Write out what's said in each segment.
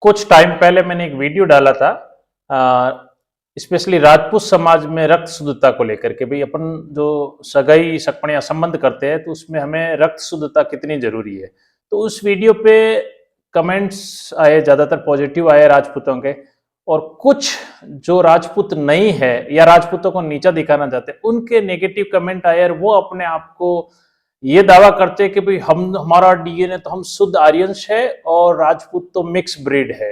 कुछ टाइम पहले मैंने एक वीडियो डाला था, स्पेशली राजपूत समाज में रक्त शुद्धता को लेकर के। भाई अपन जो सगाई सकपण या संबंध करते हैं तो उसमें हमें रक्त शुद्धता कितनी जरूरी है। तो उस वीडियो पे कमेंट्स आए, ज्यादातर पॉजिटिव आए राजपूतों के, और कुछ जो राजपूत नहीं है या राजपूतों को नीचा दिखाना चाहते उनके नेगेटिव कमेंट आए, और वो अपने आप को ये दावा करते हैं कि भाई हमारा डीएनए तो हम शुद्ध आर्यंस है और राजपूत तो मिक्स ब्रीड है।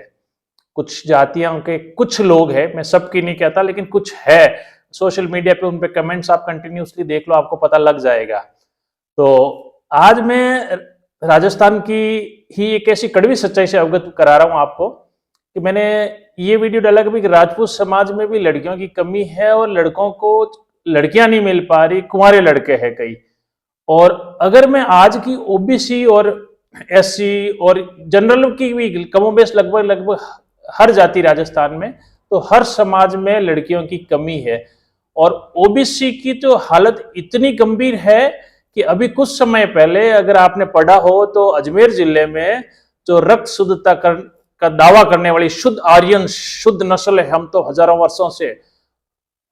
कुछ जातियों के कुछ लोग हैं, मैं सबकी नहीं कहता लेकिन कुछ है, सोशल मीडिया पे उन पे कमेंट्स आप कंटिन्यूसली देख लो, आपको पता लग जाएगा। तो आज मैं राजस्थान की ही एक ऐसी कड़वी सच्चाई से अवगत करा रहा हूं आपको कि मैंने ये वीडियो डाला कि राजपूत समाज में भी लड़कियों की कमी है और लड़कों को लड़कियां नहीं मिल पा रही, कुंवारे लड़के हैं कई। और अगर मैं आज की ओबीसी और एससी और जनरल की भी कमोबेश लगभग हर जाति राजस्थान में, तो हर समाज में लड़कियों की कमी है। और ओबीसी की तो हालत इतनी गंभीर है कि अभी कुछ समय पहले अगर आपने पढ़ा हो तो अजमेर जिले में जो रक्त शुद्धता का दावा करने वाली शुद्ध आर्यन शुद्ध नस्ल है, हम तो हजारों वर्षों से,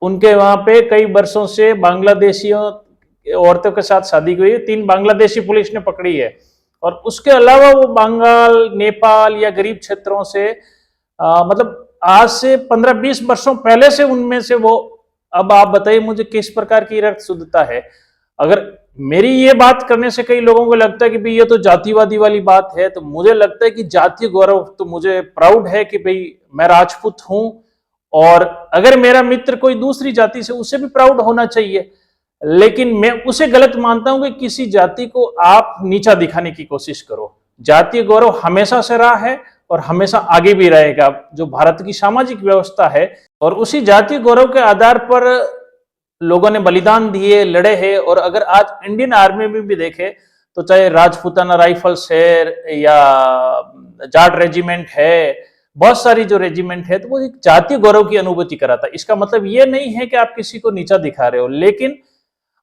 उनके वहां पे कई वर्षों से बांग्लादेशियों औरतों के साथ शादी हुई है। 3 बांग्लादेशी पुलिस ने पकड़ी है, और उसके अलावा वो बंगाल, नेपाल या गरीब क्षेत्रों से मतलब आज से 15-20 वर्षों पहले से उनमें से वो, अब आप बताइए मुझे किस प्रकार की रक्त शुद्धता है। अगर मेरी ये बात करने से कई लोगों को लगता है कि भाई ये तो जातिवादी वाली बात है, तो मुझे लगता है कि जातीय गौरव, तो मुझे प्राउड है कि भाई मैं राजपूत हूं, और अगर मेरा मित्र कोई दूसरी जाति से, उसे भी प्राउड होना चाहिए। लेकिन मैं उसे गलत मानता हूं कि किसी जाति को आप नीचा दिखाने की कोशिश करो। जातीय गौरव हमेशा से रहा है और हमेशा आगे भी रहेगा, जो भारत की सामाजिक व्यवस्था है। और उसी जातीय गौरव के आधार पर लोगों ने बलिदान दिए, लड़े हैं। और अगर आज इंडियन आर्मी में भी देखें तो चाहे राजपूताना राइफल्स है या जाट रेजिमेंट है, बहुत सारी जो रेजिमेंट है, तो वो एक जातीय गौरव की अनुभूति कराता है। इसका मतलब ये नहीं है कि आप किसी को नीचा दिखा रहे हो, लेकिन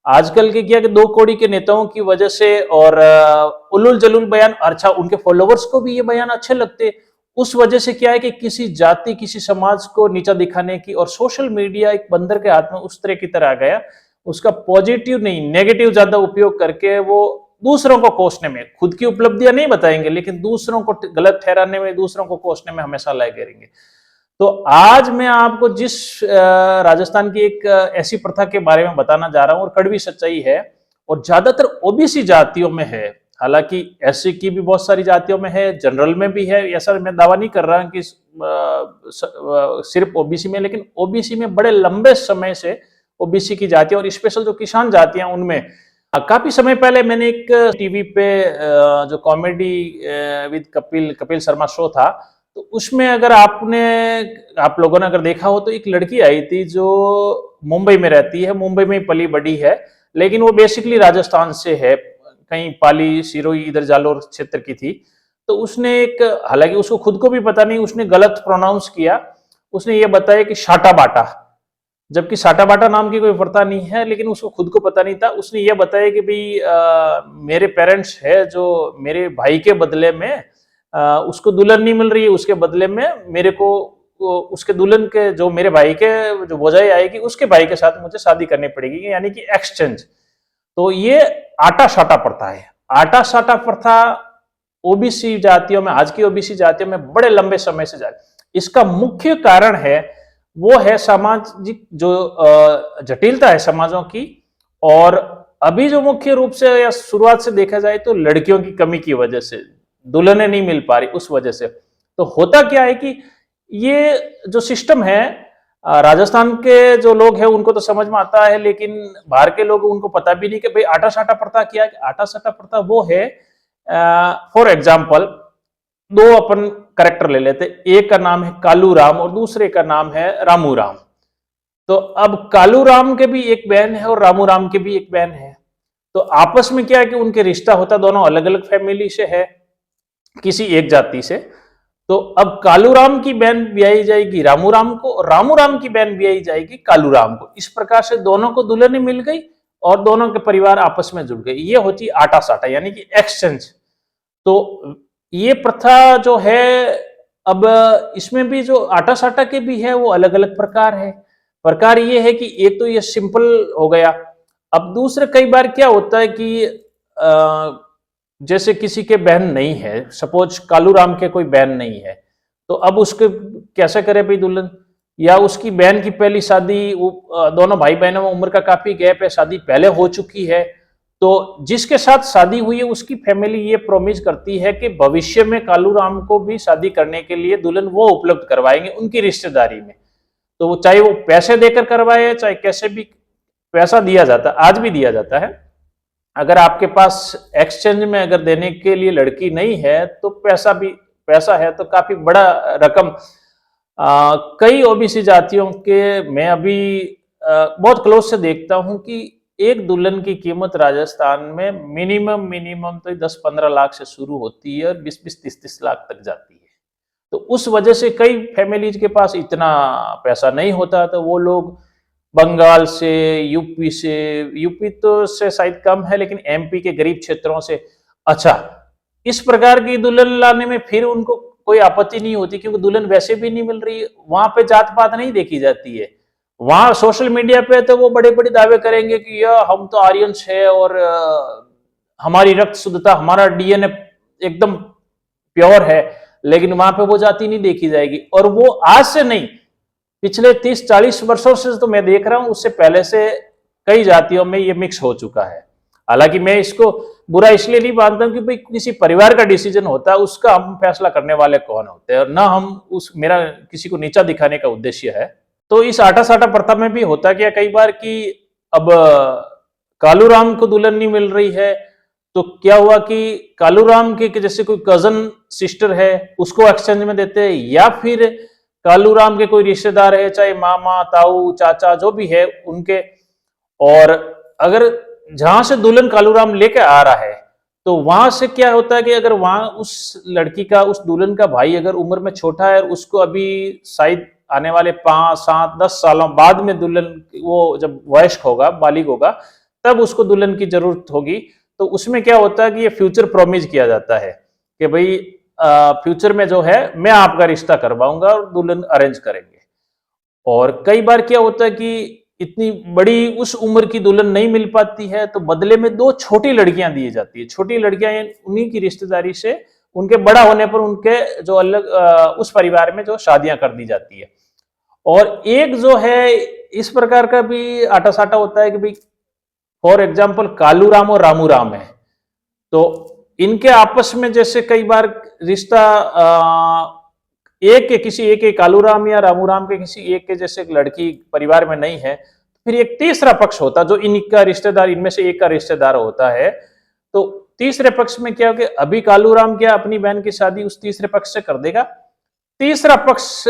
आजकल के क्या कि 2 कौड़ी के नेताओं की वजह से और उलुल जलुल बयान, अच्छा उनके फॉलोवर्स को भी ये बयान अच्छे लगते, उस वजह से क्या है कि किसी जाति, किसी समाज को नीचा दिखाने की, और सोशल मीडिया एक बंदर के हाथ में उस तरह की तरह आ गया, उसका पॉजिटिव नहीं नेगेटिव ज्यादा उपयोग करके वो दूसरों को कोसने में, खुद की उपलब्धियां नहीं बताएंगे लेकिन दूसरों को गलत ठहराने में, दूसरों को कोसने में हमेशा लगे रहेंगे। तो आज मैं आपको जिस राजस्थान की एक ऐसी प्रथा के बारे में बताना जा रहा हूं, और कड़वी सच्चाई है, और ज्यादातर ओबीसी जातियों में है, हालांकि एससी की भी बहुत सारी जातियों में है, जनरल में भी है। ऐसा मैं दावा नहीं कर रहा कि सिर्फ ओबीसी में, लेकिन ओबीसी में बड़े लंबे समय से ओबीसी की जातियां, और स्पेशल जो किसान जातियां, उनमें काफी समय पहले मैंने एक टीवी पे जो comedy with Kapil Sharma show था, तो उसमें अगर आप लोगों ने अगर देखा हो तो एक लड़की आई थी जो मुंबई में रहती है, मुंबई में पली बड़ी है, लेकिन वो बेसिकली राजस्थान से है, कहीं पाली, सिरोही, इधर जालोर क्षेत्र की थी। तो उसने एक, हालांकि उसको खुद को भी पता नहीं, उसने गलत प्रोनाउंस किया, उसने ये बताया कि शाटा बाटा, जबकि साटा बाटा नाम की कोई प्रथा नहीं है, लेकिन उसको खुद को पता नहीं था। उसने ये बताया कि भाई मेरे पेरेंट्स है जो मेरे भाई के बदले में उसको दुल्हन नहीं मिल रही है, उसके बदले में मेरे को उसके दुल्हन के, जो मेरे भाई के जो भौजाई आएगी उसके भाई के साथ मुझे शादी करनी पड़ेगी, यानी कि एक्सचेंज। तो ये आटा साटा प्रथा है। आटा साटा प्रथा ओबीसी जातियों में, आज की ओबीसी जातियों में बड़े लंबे समय से जाती। इसका मुख्य कारण है, वो है सामाजिक जो जटिलता है समाजों की, और अभी जो मुख्य रूप से या शुरुआत से देखा जाए तो लड़कियों की कमी की वजह से, दुल्हनें नहीं मिल पा रही उस वजह से। तो होता क्या है कि ये जो सिस्टम है, राजस्थान के जो लोग हैं उनको तो समझ में आता है, लेकिन बाहर के लोग, उनको पता भी नहीं कि भाई आटा साटा प्रथा क्या है। आटा साटा प्रथा वो है, फॉर एग्जाम्पल 2 अपन करेक्टर ले लेते, एक का नाम है कालू राम और दूसरे का नाम है रामू राम। तो अब कालू राम के भी एक बहन है और रामू राम के भी एक बहन है। तो आपस में क्या है कि उनके रिश्ता होता दोनों अलग अलग फैमिली से है, किसी एक जाति से। तो अब कालू राम की बहन ब्याही जाएगी रामू राम को, और रामू राम की बहन ब्याही जाएगी कालू राम को। इस प्रकार से दोनों को दुल्हन मिल गई और दोनों के परिवार आपस में जुड़ गए। ये होती आटा साटा, यानी कि एक्सचेंज। तो ये प्रथा जो है अब इसमें भी जो आटा साटा के भी है वो अलग अलग प्रकार है। प्रकार ये है कि एक तो ये सिंपल हो गया। अब दूसरे कई बार क्या होता है कि जैसे किसी के बहन नहीं है, सपोज कालू राम के कोई बहन नहीं है, तो अब उसके कैसे करे भाई दुल्हन, या उसकी बहन की पहली शादी, वो दोनों भाई बहनों में उम्र का काफी गैप है, शादी पहले हो चुकी है, तो जिसके साथ शादी हुई है उसकी फैमिली ये प्रोमिस करती है कि भविष्य में कालू राम को भी शादी करने के लिए दुल्हन वो उपलब्ध करवाएंगे उनकी रिश्तेदारी में। तो वो चाहे वो पैसे देकर करवाए, चाहे कैसे भी पैसा दिया जाता, आज भी दिया जाता है। अगर आपके पास एक्सचेंज में अगर देने के लिए लड़की नहीं है तो पैसा है तो काफी बड़ा रकम। कई ओबीसी जातियों के मैं अभी बहुत क्लोज से देखता हूं कि एक दुल्हन की कीमत राजस्थान में मिनिमम तो 10-15 लाख से शुरू होती है और 20-30 लाख तक जाती है। तो उस वजह से कई फैमिलीज के पास इतना पैसा नहीं होता, तो वो लोग बंगाल से, यूपी तो से शायद कम है, लेकिन एमपी के गरीब क्षेत्रों से, अच्छा, इस प्रकार की दुल्हन लाने में फिर उनको कोई आपत्ति नहीं होती, क्योंकि दुल्हन वैसे भी नहीं मिल रही। वहां पे जात पात नहीं देखी जाती है। वहां सोशल मीडिया पे तो वो बड़े बड़े दावे करेंगे कि यह हम तो आर्यंस है और हमारी रक्त शुद्धता, हमारा डीएनए एकदम प्योर है, लेकिन वहां पे वो जाति नहीं देखी जाएगी। और वो आज से नहीं, पिछले 30-40 वर्षों से तो मैं देख रहा हूं, उससे पहले से कई जातियों में ये मिक्स हो चुका है। हालांकि मैं इसको बुरा इसलिए नहीं मानता कि भाई किसी परिवार का डिसीजन होता है, उसका हम फैसला करने वाले कौन होते हैं, और ना हम उस मेरा किसी को नीचा दिखाने का उद्देश्य है। तो इस आटा साटा प्रथा में भी होता क्या कई बार कि अब कालू राम को दुल्हन नहीं मिल रही है, तो क्या हुआ कि कालू राम के जैसे कोई कजन सिस्टर है उसको एक्सचेंज में देते हैं, या फिर कालू राम के कोई रिश्तेदार है, चाहे मामा, ताऊ, चाचा जो भी है उनके, और अगर जहां से दुल्हन कालू राम लेके आ रहा है तो वहां से क्या होता है कि अगर वहां उस लड़की का, उस दुल्हन का भाई अगर उम्र में छोटा है और उसको अभी शायद आने वाले 5-7-10 सालों बाद में दुल्हन, वो जब वयस्क होगा, बालिग होगा, तब उसको दुल्हन की जरूरत होगी, तो उसमें क्या होता है कि ये फ्यूचर प्रोमिस किया जाता है कि भाई फ्यूचर में जो है मैं आपका रिश्ता करवाऊंगा और दुल्हन अरेंज करेंगे। और कई बार क्या होता है कि इतनी बड़ी उस उम्र की दुल्हन नहीं मिल पाती है, तो बदले में 2 छोटी लड़कियां दी जाती है। छोटी लड़कियां उन्हीं की रिश्तेदारी से उनके बड़ा होने पर उनके जो अलग उस परिवार में जो शादियां कर दी जाती है। और एक जो है इस प्रकार का भी आटा साटा होता है कि भाई फॉर एग्जाम्पल कालू राम और रामू राम है, तो इनके आपस में जैसे कई बार रिश्ता एक के किसी एक के कालू राम या रामू राम के किसी एक के जैसे लड़की परिवार में नहीं है, फिर एक तीसरा पक्ष होता जो इनका रिश्तेदार, इनमें से एक का रिश्तेदार होता है। तो तीसरे पक्ष में क्या हो कि अभी कालू राम क्या अपनी बहन की शादी उस तीसरे पक्ष से कर देगा, तीसरा पक्ष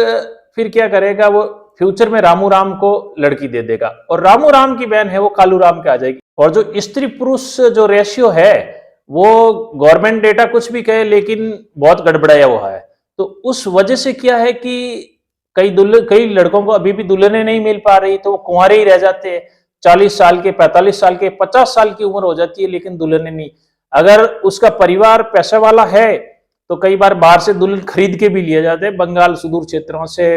फिर क्या करेगा, वो फ्यूचर में रामू राम को लड़की दे देगा, और रामू राम की बहन है वो कालू राम के आ जाएगी। और जो स्त्री पुरुष जो रेशियो है वो गवर्नमेंट डेटा कुछ भी कहे लेकिन बहुत गड़बड़ाया हुआ है। तो उस वजह से क्या है कि कई लड़कों को अभी भी दुल्हनें नहीं मिल पा रही, तो वो कुंवारे ही रह जाते हैं। 40 साल के, 45 साल के, 50 साल की उम्र हो जाती है लेकिन दुल्हनें नहीं। अगर उसका परिवार पैसे वाला है तो कई बार बाहर से दुल्हन खरीद के भी लिए जाते हैं, बंगाल सुदूर क्षेत्रों से,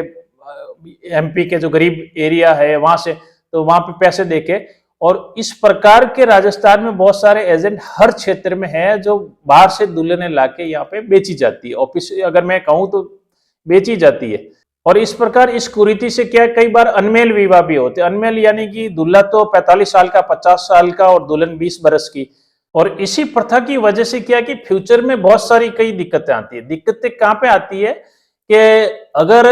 एमपी के जो गरीब एरिया है वहां से, तो वहां पे पैसे देके। और इस प्रकार के राजस्थान में बहुत सारे एजेंट हर क्षेत्र में हैं जो बाहर से दुल्हनें लाके यहाँ पे बेची जाती है, ऑफिस अगर मैं कहूँ तो बेची जाती है। और इस प्रकार इस कुरीति से क्या कई बार अनमेल विवाह भी होते हैं। अनमेल यानी कि दूल्हा तो 45 साल का, 50 साल का और दुल्हन 20 बरस की। और इसी प्रथा की वजह से क्या कि फ्यूचर में बहुत सारी कई दिक्कतें आती है। दिक्कतें कहाँ पे आती है कि अगर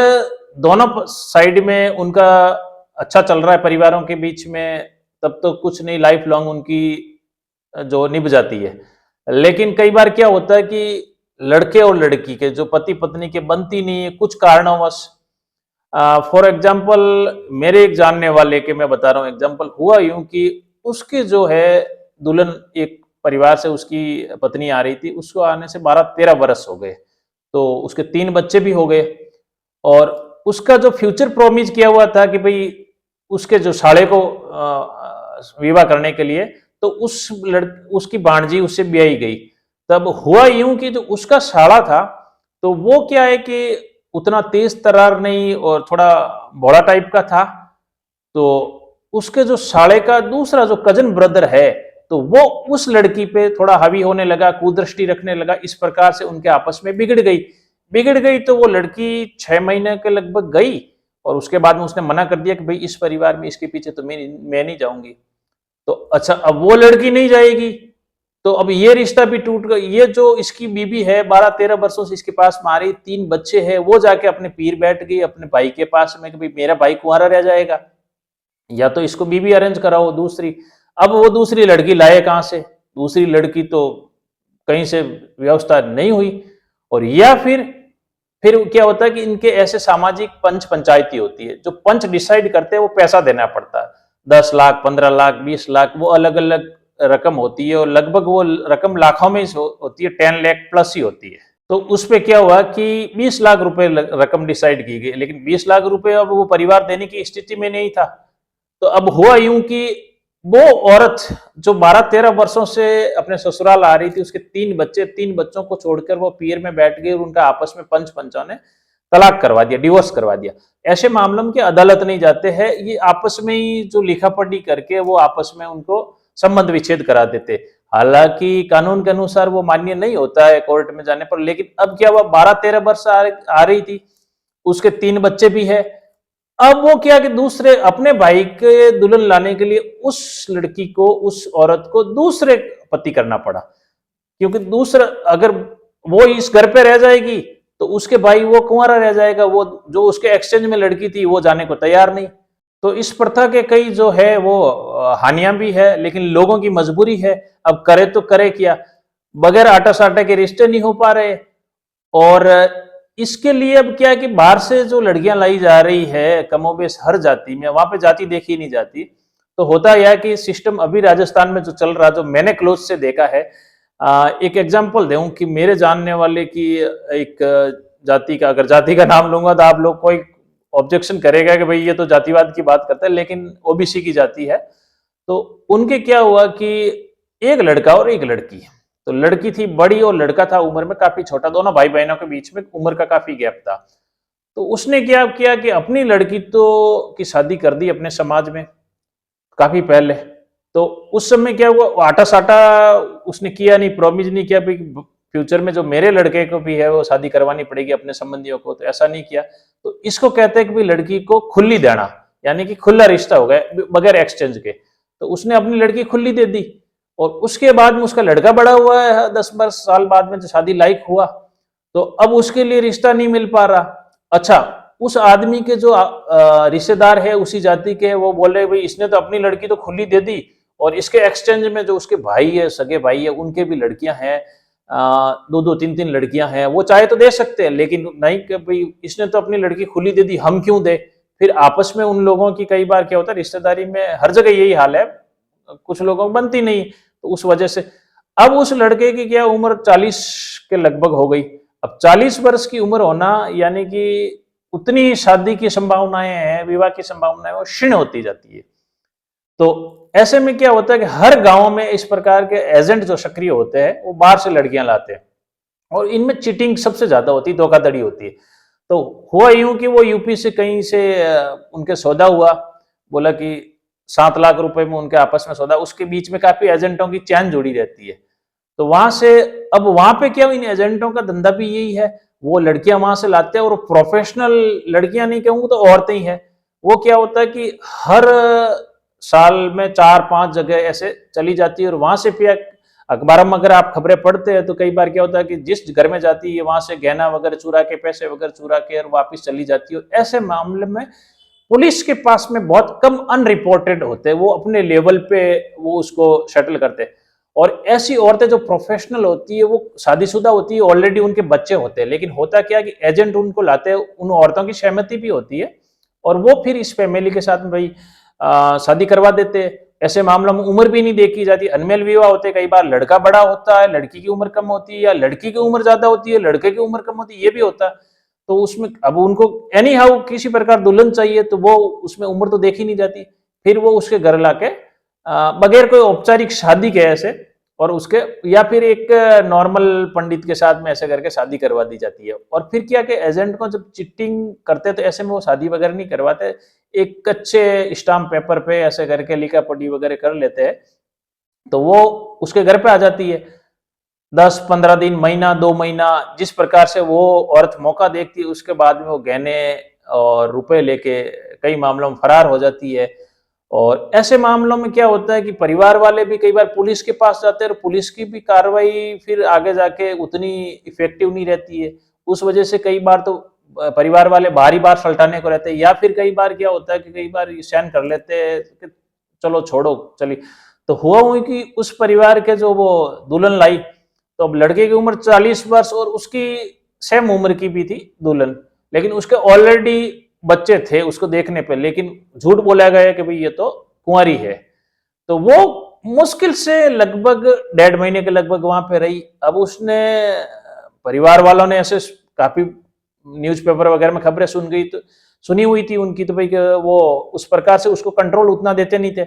दोनों साइड में उनका अच्छा चल रहा है परिवारों के बीच में, तब तो कुछ नहीं, लाइफ लॉन्ग उनकी जो निभ जाती है। लेकिन कई बार क्या होता है कि लड़के और लड़की के जो पति पत्नी के बनती नहीं है कुछ कारणोंवश। फॉर एग्जाम्पल मेरे एक जानने वाले के मैं बता रहा हूँ एग्जाम्पल, हुआ यूं कि उसके जो है दुल्हन एक परिवार से उसकी पत्नी आ रही थी, उसको आने से 12-13 बरस हो गए, तो उसके 3 बच्चे भी हो गए। और उसका जो फ्यूचर प्रोमिस किया हुआ था कि भाई उसके जो साले को विवाह करने के लिए, तो उसकी भांजी उससे ब्याही गई। तब हुआ यूं कि जो उसका साला था, तो वो क्या है कि उतना तेज तर्रार नहीं और थोड़ा भोला टाइप का था। तो उसके जो साले का दूसरा जो कजन ब्रदर है, तो वो उस लड़की पे थोड़ा हावी होने लगा, कुदृष्टि रखने लगा। इस प्रकार से उनके आपस में बिगड़ गई। तो वो लड़की 6 महीने के लगभग गई और उसके बाद में उसने मना कर दिया कि भाई इस परिवार में इसके पीछे तो मैं नहीं जाऊंगी। तो अच्छा, अब वो लड़की नहीं जाएगी तो अब ये रिश्ता भी टूट गया। ये जो इसकी बीबी है 12-13 वर्षों से इसके पास मारी, 3 बच्चे हैं, वो जाके अपने पीर बैठ गई अपने भाई के पास में कि भाई मेरा भाई कुंवारा रह जाएगा, या तो इसको बीबी अरेंज कराओ दूसरी। अब वो दूसरी लड़की लाए कहां से? दूसरी लड़की तो कहीं से व्यवस्था नहीं हुई। और या फिर क्या होता है कि इनके ऐसे सामाजिक पंचायती होती है, जो पंच डिसाइड करते हैं वो पैसा देना पड़ता है। 10 लाख, 15 लाख, 20 लाख, वो अलग अलग रकम होती है और लगभग वो रकम लाखों में होती है, 10 लाख प्लस ही होती है। तो उस पे क्या हुआ कि 20 लाख रुपए रकम डिसाइड की गई, लेकिन 20 लाख रुपए अब वो परिवार देने की स्थिति में नहीं था। तो अब हुआ यूं कि वो औरत जो 12-13 वर्षों से अपने ससुराल आ रही थी, उसके 3 बच्चे, 3 बच्चों को छोड़कर वो पीर में बैठ गई और उनका आपस में पंचों ने तलाक करवा दिया, डिवोर्स करवा दिया। ऐसे मामलों में अदालत नहीं जाते हैं, ये आपस में ही जो लिखा पढ़ी करके वो आपस में उनको संबंध विच्छेद करा देते। हालांकि कानून के अनुसार वो मान्य नहीं होता है कोर्ट में जाने पर, लेकिन अब क्या हुआ, 12-13 वर्ष आ रही थी, उसके 3 बच्चे भी है। अब वो क्या कि दूसरे अपने भाई के दुल्हन लाने के लिए उस लड़की को, उस औरत को दूसरे पति करना पड़ा, क्योंकि दूसरा अगर वो इस घर पे रह जाएगी तो उसके भाई वो कुंवारा रह जाएगा, वो जो उसके एक्सचेंज में लड़की थी वो जाने को तैयार नहीं। तो इस प्रथा के कई जो है वो हानियां भी है, लेकिन लोगों की मजबूरी है। अब करे तो करे क्या, बगैर आटा साटा के रिश्ते नहीं हो पा रहे। और इसके लिए अब क्या है कि बाहर से जो लड़कियां लाई जा रही है कमोबेश हर जाति में, वहां पे जाति देखी नहीं जाती। तो होता यह है कि सिस्टम अभी राजस्थान में जो चल रहा, जो मैंने क्लोज से देखा है, एक एग्जांपल दूं कि मेरे जानने वाले की एक जाति का, अगर जाति का नाम लूंगा तो आप लोग कोई ऑब्जेक्शन करेगा कि भाई ये तो जातिवाद की बात करता है, लेकिन ओबीसी की जाति है। तो उनके क्या हुआ कि एक लड़का और एक लड़की, तो लड़की थी बड़ी और लड़का था उम्र में काफी छोटा, दोनों भाई बहनों के बीच में उम्र का काफी गैप था। तो उसने क्या किया कि अपनी लड़की तो की शादी कर दी अपने समाज में काफी पहले। तो उस समय क्या हुआ, आटा साटा उसने किया नहीं, प्रॉमिस नहीं किया भाई फ्यूचर में जो मेरे लड़के को भी है वो शादी करवानी पड़ेगी अपने संबंधियों को, तो ऐसा नहीं किया। तो इसको कहते हैं कि भाई लड़की को खुली देना, यानी कि खुला रिश्ता हो गया बगैर एक्सचेंज के। तो उसने अपनी लड़की खुली दे दी और उसके बाद में उसका लड़का बड़ा हुआ है, 10-12 साल बाद में शादी लायक हुआ, तो अब उसके लिए रिश्ता नहीं मिल पा रहा। अच्छा, उस आदमी के जो रिश्तेदार है उसी जाति के, वो बोले भाई इसने तो अपनी लड़की तो खुली दे दी और इसके एक्सचेंज में जो उसके भाई है, सगे भाई है, उनके भी लड़कियां हैं, 2-2, 3-3 लड़कियां हैं, वो चाहे तो दे सकते हैं, लेकिन नहीं कि भाई इसने तो अपनी लड़की खुली दे दी, हम क्यों दे। फिर आपस में उन लोगों की कई बार क्या होता है, रिश्तेदारी में हर जगह यही हाल है, कुछ लोगों को बनती नहीं, तो उस वजह से अब उस लड़के की क्या उम्र 40 के लगभग हो गई। अब 40 वर्ष की उम्र होना यानी कि उतनी शादी की संभावनाएं हैं, विवाह की संभावनाएं वो क्षीण होती जाती है। तो ऐसे में क्या होता है कि हर गांव में इस प्रकार के एजेंट जो सक्रिय होते हैं वो बाहर से लड़कियां लाते हैं और इनमें चीटिंग सबसे ज्यादा होती है, धोखाधड़ी होती है। तो हुआ यूं कि वो यूपी से कहीं से उनके सौदा हुआ, बोला कि 7 लाख रुपए में उनके आपस में सौदा, उसके बीच में काफी एजेंटों की चैन जुड़ी रहती है। तो वहां से अब वहां पे क्या, इन एजेंटों का धंधा भी यही है, वो लड़कियां वहां से लाते हैं और प्रोफेशनल लड़कियां नहीं कहूंगा तो औरतें ही हैं। वो क्या होता है कि हर साल में 4-5 जगह ऐसे चली जाती है और वहां से फिर अखबारों में अगर आप खबरें पढ़ते हैं तो कई बार क्या होता है कि जिस घर में जाती है वहां से गहना वगैरह चुरा के, पैसे वगैरह चुरा के और वापिस चली जाती है। ऐसे मामले में पुलिस के पास में बहुत कम अनरिपोर्टेड होते हैं, वो अपने लेवल पे वो उसको शटल करते हैं। और ऐसी औरतें जो प्रोफेशनल होती है वो शादीशुदा होती है, ऑलरेडी उनके बच्चे होते हैं, लेकिन होता क्या कि एजेंट उनको लाते हैं, उन औरतों की सहमति भी होती है और वो फिर इस फैमिली के साथ में भाई शादी करवा देते हैं। ऐसे मामलों में उम्र भी नहीं देखी जाती, अनमेल विवाह होते हैं, कई बार लड़का बड़ा होता है, लड़की की उम्र कम होती है, या लड़की की उम्र ज्यादा होती है, लड़के की उम्र कम होती है, ये भी होता है। तो उसमें अब उनको एनी हाउ किसी प्रकार दुल्हन चाहिए, तो वो उसमें उम्र तो देखी नहीं जाती, फिर वो उसके घर लाके बगैर कोई औपचारिक शादी के ऐसे और उसके या फिर एक नॉर्मल पंडित के साथ में ऐसे करके शादी करवा दी जाती है। और फिर क्या कि एजेंट को जब चिटिंग करते तो ऐसे में वो शादी वगैरह नहीं करवाते, एक अच्छे स्टाम्प पेपर पे ऐसे करके लिखा पढ़ी वगैरह कर लेते हैं, तो वो उसके घर पे आ जाती है। 10-15 दिन, महीना 2 महीना, जिस प्रकार से वो औरत मौका देखती है, उसके बाद में वो गहने और रुपए लेके कई मामलों में फरार हो जाती है। और ऐसे मामलों में क्या होता है कि परिवार वाले भी कई बार पुलिस के पास जाते हैं और पुलिस की भी कार्रवाई फिर आगे जाके उतनी इफेक्टिव नहीं रहती है। उस वजह से कई बार तो परिवार वाले बाहरी बार सल्टाने को रहते हैं, या फिर कई बार क्या होता है कि कई बार सहन कर लेते हैं कि चलो छोड़ो चलिए। तो हुआ हुई कि उस परिवार के जो वो दुल्हन लाई, तो अब लड़के की उम्र 40 वर्ष और उसकी सेम उम्र की भी थी दुल्हन, लेकिन उसके ऑलरेडी बच्चे थे उसको देखने पे, लेकिन झूठ बोला गया कि भाई ये तो कुंवारी है। तो वो मुश्किल से लगभग 1.5 महीने के लगभग वहां पे रही। अब उसने परिवार वालों ने ऐसे काफी न्यूज़पेपर वगैरह में खबरें सुनी हुई थी उनकी, तो भाई वो उस प्रकार से उसको कंट्रोल उतना देते नहीं थे।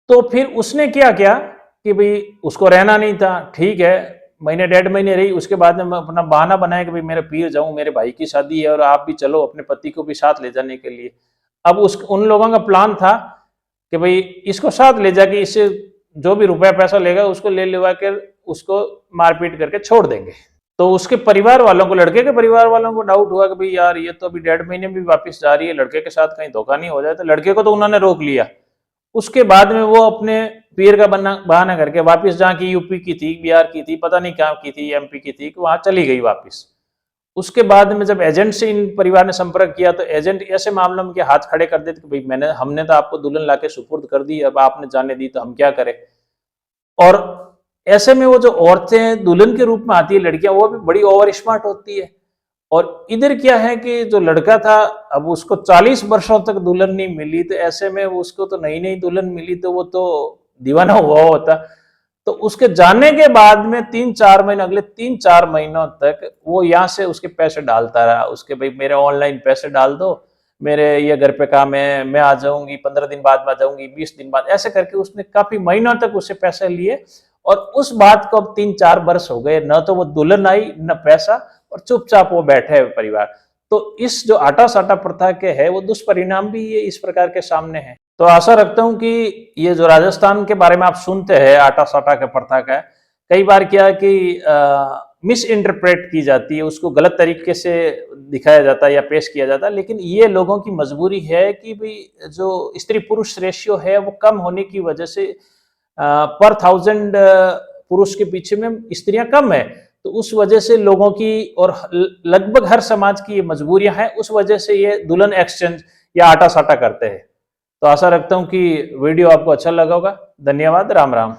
तो फिर उसने क्या किया कि भाई उसको रहना नहीं था, ठीक है, महीने 1.5 महीने रही, उसके बाद में अपना बहाना बनाया कि भाई मेरे पीर जाऊं, मेरे भाई की शादी है और आप भी चलो अपने पति को भी साथ ले जाने के लिए। अब उन लोगों का प्लान था कि भाई इसको साथ ले जाके इससे जो भी रुपया पैसा लेगा उसको ले लेवा कर उसको मारपीट करके छोड़ देंगे। तो उसके परिवार वालों को, लड़के के परिवार वालों को डाउट हुआ कि भाई यार ये तो अभी 1.5 महीने में भी वापस जा रही है, लड़के के साथ कहीं धोखा नहीं हो जाए। तो लड़के को तो उन्होंने रोक लिया। उसके बाद में वो अपने पीर का बहाना करके वापस, जहाँ की यूपी की थी, बिहार की थी, पता नहीं कहाँ की थी, एमपी की थी, वहां चली गई वापस। उसके बाद में जब एजेंट से इन परिवार ने संपर्क किया तो एजेंट ऐसे मामलों में के हाथ खड़े कर देते कि भाई हमने तो आपको दुल्हन लाके सुपुर्द कर दी, अब आपने जाने दी तो हम क्या करें। और ऐसे में वो जो औरतें दुल्हन के रूप में आती है, लड़कियां, वो भी बड़ी ओवर स्मार्ट होती है। और इधर क्या है कि जो लड़का था, अब उसको 40 वर्षों तक दुल्हन नहीं मिली, तो ऐसे में उसको तो नई नई दुल्हन मिली तो वो तो दीवाना हुआ होता। तो उसके जाने के बाद में 3-4 महीने, अगले 3-4 महीनों तक वो यहाँ से उसके पैसे डालता रहा, उसके भाई मेरे ऑनलाइन पैसे डाल दो, मेरे ये घर पे काम है, मैं आ जाऊंगी, 15 दिन बाद में आ जाऊंगी, 20 दिन बाद, ऐसे करके उसने काफी महीनों तक उससे पैसे लिए। और उस बात को अब 3-4 वर्ष हो गए, न तो वो दुल्हन आई न पैसा, और चुपचाप वो बैठे है परिवार। तो इस जो आटा साटा प्रथा के है वो दुष्परिणाम भी ये इस प्रकार के सामने है। तो आशा रखता हूं कि ये जो राजस्थान के बारे में आप सुनते हैं आटा साटा के प्रथा का, कई बार क्या कि मिस इंटरप्रेट की जाती है, उसको गलत तरीके से दिखाया जाता है या पेश किया जाता है। लेकिन ये लोगों की मजबूरी है कि भाई जो स्त्री पुरुष रेशियो है वो कम होने की वजह से पर 1000 पुरुष के पीछे में स्त्रियां कम है। तो उस वजह से लोगों की और लगभग हर समाज की ये मजबूरियां हैं, उस वजह से ये दुल्हन एक्सचेंज या आटा साटा करते हैं। तो आशा रखता हूं कि वीडियो आपको अच्छा लगा होगा। धन्यवाद। राम राम।